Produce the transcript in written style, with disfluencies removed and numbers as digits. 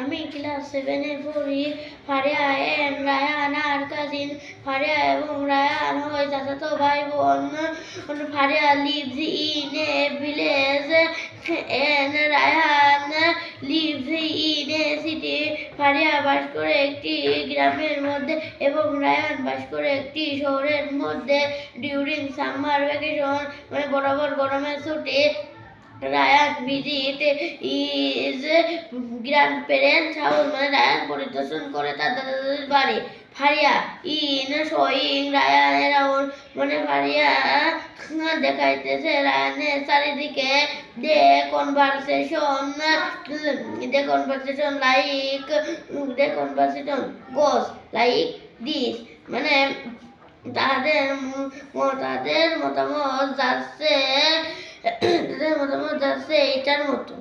আমি ক্লাস 7-এ পড়ি। ফারিয়া এন্ড রায়হান আর কাজিন। ফারিয়া এবং রায়হান হয় চাচাতো ভাই বোন। Faria lives in a village and Raihan lives in a city. Faria বাস করে একটি গ্রামের মধ্যে এবং রায়হান বাস করে একটি শহরের মধ্যে। ডিউরিং সামার ভ্যাকেশন মানে বরাবর গরমের ছুটি, Ryan visit is grandparents house মানে রায়ান পরিদর্শন করে তার দাদা দাদির বাড়ি। Faria in showing Ryan around মানে ফারিয়া দেখাইতেছে রায়ানের চারিদিকে। They conversation goes like this মানে তাদের মতামত যাচ্ছে এইটার মতো।